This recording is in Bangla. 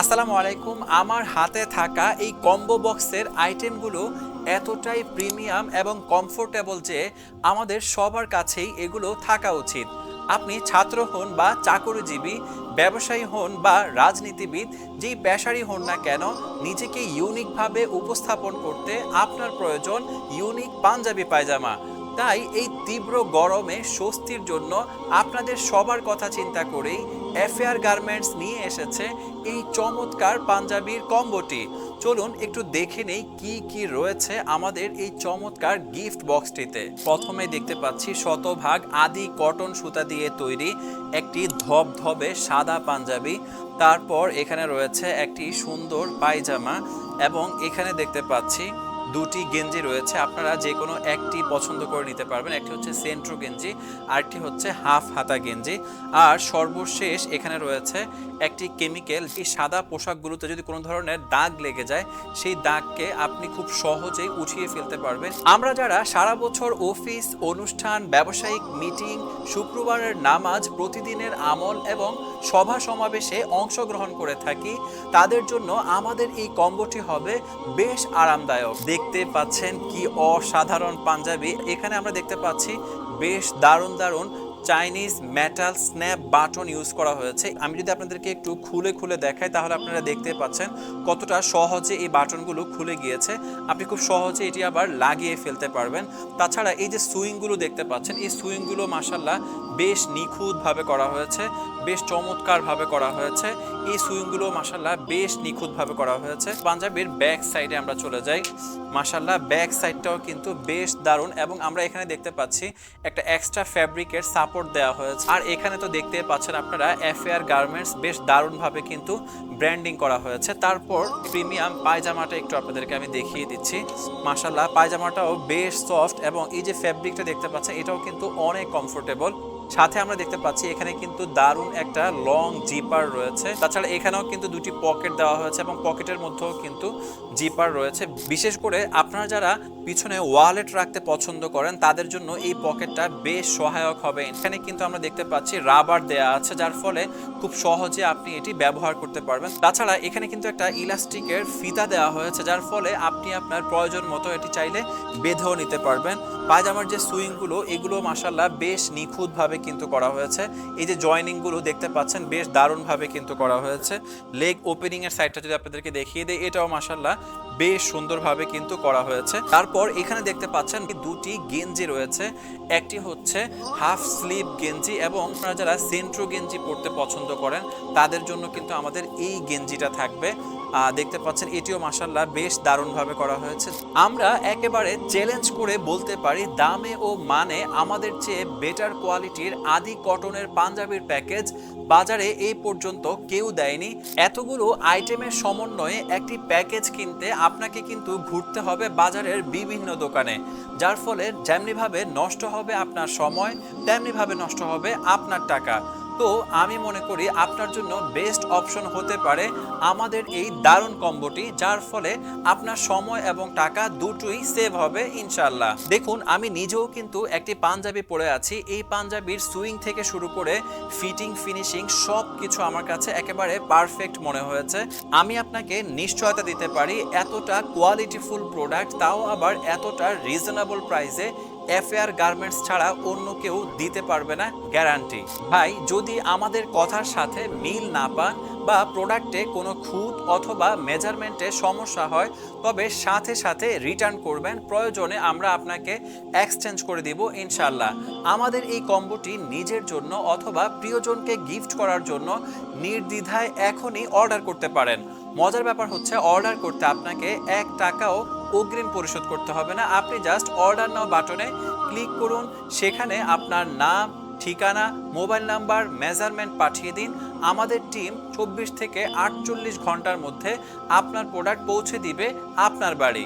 আসসালামু আলাইকুম। আমার হাতে থাকা এই কম্বো বক্সের আইটেমগুলো এতটাই প্রিমিয়াম এবং কমফোর্টেবল যে আমাদের সবার কাছেই এগুলো থাকা উচিত। আপনি ছাত্র হন বা চাকরিজীবী, ব্যবসায়ী হন বা রাজনীতিবিদ, যেই পেশারই হন না কেন, নিজেকে ইউনিকভাবে উপস্থাপন করতে আপনার প্রয়োজন ইউনিক পাঞ্জাবি পায়জামা। তাই এই তীব্র গরমে স্বস্তির জন্য আপনাদের সবার কথা চিন্তা করেই এফএআর গার্মেন্টস নিয়ে এসেছে এই চমৎকার পাঞ্জাবির কম্বোটি। চলুন একটু দেখে নেই কি কি রয়েছে আমাদের এই চমৎকার গিফট বক্সটিতে। প্রথমে দেখতে পাচ্ছি শতভাগ আদি কটন সুতা দিয়ে তৈরি একটি ধবধবে সাদা পাঞ্জাবি। তারপর এখানে রয়েছে একটি সুন্দর পায়জামা এবং এখানে দেখতে পাচ্ছি দুটি গেঞ্জি রয়েছে। আপনারা যে কোনো একটি পছন্দ করে নিতে পারবেন। একটি হচ্ছে সেন্ট্রো গেঞ্জি, আরেকটি হচ্ছে হাফ হাতা গেঞ্জি। আর সর্বশেষ এখানে রয়েছে একটি কেমিক্যাল। এই সাদা পোশাকগুলোতে যদি কোনো ধরনের দাগ লেগে যায়, সেই দাগকে আপনি খুব সহজেই উঠিয়ে ফেলতে পারবেন। আমরা যারা সারা বছর অফিস, অনুষ্ঠান, ব্যবসায়িক মিটিং, শুক্রবারের নামাজ, প্রতিদিনের আমল এবং সভা সমাবেশে অংশগ্রহণ করে থাকি, তাদের জন্য আমাদের এই কম্বোটি হবে বেশ আরামদায়ক। দেখতে পাচ্ছেন কি অসাধারণ পাঞ্জাবি। এখানে আমরা দেখতে পাচ্ছি বেশ দারুণ দারুণ Chinese metal snap button use করা হয়েছে। আমি যদি আপনাদেরকে একটু খুলে খুলে দেখাই, তাহলে আপনারা দেখতে পাচ্ছেন কতটা সহজে এই বাটনগুলো খুলে গিয়েছে। আপনি খুব সহজে এটি আবার লাগিয়ে ফেলতে পারবেন। তাছাড়া এই যে সুইংগুলো দেখতে পাচ্ছেন, এই সুইংগুলো মাশাআল্লাহ বেশ নিখুঁতভাবে করা হয়েছে, বেশ চমৎকারভাবে করা হয়েছে। এই সুইংগুলো মাশাআল্লাহ বেশ নিখুঁতভাবে করা হয়েছে। পাঞ্জাবির ব্যাক সাইডে আমরা চলে যাই। মাশাআল্লাহ ব্যাক সাইডটাও কিন্তু বেশ দারুণ এবং আমরা এখানে দেখতে পাচ্ছি একটা এক্সট্রা ফ্যাব্রিকের সাপোর্ট দেওয়া হয়েছে। আর এখানে তো দেখতে পাচ্ছেন আপনারা এফএআর গার্মেন্টস বেশ দারুণভাবে কিন্তু ব্র্যান্ডিং করা হয়েছে। তারপর প্রিমিয়াম পায়জামাটা একটু আপনাদেরকে আমি দেখিয়ে দিচ্ছি। মাশাআল্লাহ পায়জামাটাও বেশ সফট এবং এই যে ফ্যাব্রিকটা দেখতে পাচ্ছেন এটাও কিন্তু অনেক কমফোর্টেবল। সাথে আমরা দেখতে পাচ্ছি এখানে কিন্তু দারুণ একটা লং জিপার রয়েছে। তাছাড়া এখানেও কিন্তু দুটি পকেট দেওয়া হয়েছে এবং পকেটের মধ্যেও কিন্তু জিপার রয়েছে। বিশেষ করে আপনারা যারা পিছনে ওয়ালেট রাখতে পছন্দ করেন, তাদের জন্য এই পকেটটা বেশ সহায়ক হবে। এখানে কিন্তু আমরা দেখতে পাচ্ছি রাবার দেয়া আছে, যার ফলে খুব সহজে আপনি এটি ব্যবহার করতে পারবেন। তাছাড়া এখানে কিন্তু একটা ইলাস্টিকের ফিতা দেওয়া হয়েছে, যার ফলে আপনি আপনার প্রয়োজন মতো এটি চাইলে বেঁধেও নিতে পারবেন। পায়জামার যে সুইংগুলো, এগুলো মাশাআল্লাহ বেশ নিখুঁতভাবে কিন্তু করা হয়েছে। এই যে জয়েনিংগুলো দেখতে পাচ্ছেন বেশ দারুণভাবে কিন্তু করা হয়েছে। লেগ ওপেনিং এর সাইডটা যদি আপনাদেরকে দেখিয়ে দেই, এটাও মাশাআল্লাহ বেশ সুন্দরভাবে কিন্তু করা হয়েছে। তারপর এখানে দেখতে পাচ্ছেন দুটি গেঞ্জি রয়েছে। একটি হচ্ছে হাফ স্লিভ গেঞ্জি এবং আপনারা যারা সেন্ট্রো গেঞ্জি পরতে পছন্দ করেন, তাদের জন্য কিন্তু আমাদের এই গেঞ্জিটা থাকবে। দেখতে পাচ্ছেন এটিও মাশাআল্লাহ বেশ দারুণভাবে করা হয়েছে। আমরা একেবারে চ্যালেঞ্জ করে বলতে পারি, দামে ও মানে আমাদের চেয়ে বেটার কোয়ালিটির আদি কটনের পাঞ্জাবির প্যাকেজ বাজারে এই পর্যন্ত কেউ দেয়নি। এতগুলো আইটেমের সমন্বয়ে একটি প্যাকেজ কিনতে আপনাকে কিন্তু ঘুরতে হবে বাজারের বিভিন্ন দোকানে, যার ফলে যেমনিভাবে নষ্ট হবে আপনার সময়, তেমনিভাবে নষ্ট হবে আপনার টাকা। তো আমি মনে করি আপনার জন্য বেস্ট অপশন হতে পারে আমাদের এই দারুণ কম্বোটি, যার ফলে আপনার সময় এবং টাকা দুটোই সেভ হবে ইনশাআল্লাহ। দেখুন আমি নিজেও কিন্তু একটি পাঞ্জাবি পরে আছি। এই পাঞ্জাবির সুইং থেকে শুরু করে ফিটিং, ফিনিশিং সব কিছু আমার কাছে একেবারে পারফেক্ট মনে হয়েছে। আমি আপনাকে নিশ্চয়তা দিতে পারি এতটা কোয়ালিটিফুল প্রোডাক্ট, তাও আবার এতটা রিজনেবল প্রাইসে এফএআর গার্মেন্টস ছাড়া অন্য কেউ দিতে পারবে না, গ্যারান্টি। ভাই যদি আমাদের কথার সাথে মিল না পান বা প্রোডাক্টে কোনো খুঁত অথবা মেজারমেন্টে সমস্যা হয়, তবে সাথে সাথে রিটার্ন করবেন। প্রয়োজনে আমরা আপনাকে এক্সচেঞ্জ করে দিব ইনশাআল্লাহ। আমাদের এই কম্বোটি নিজের জন্য অথবা প্রিয়জনকে গিফট করার জন্য নির্দ্বিধায় এখনই অর্ডার করতে পারেন। মজার ব্যাপার হচ্ছে অর্ডার করতে আপনাকে 1 টাকাও অগ্রিম পরিশোধ করতে হবে না। আপনি জাস্ট অর্ডার নাও বাটনে ক্লিক করুন, সেখানে আপনার নাম, ঠিকানা, মোবাইল নাম্বার, মেজারমেন্ট পাঠিয়ে দিন। আমাদের টিম 24 থেকে 48 ঘন্টার মধ্যে আপনার প্রোডাক্ট পৌঁছে দিবে আপনার বাড়ি।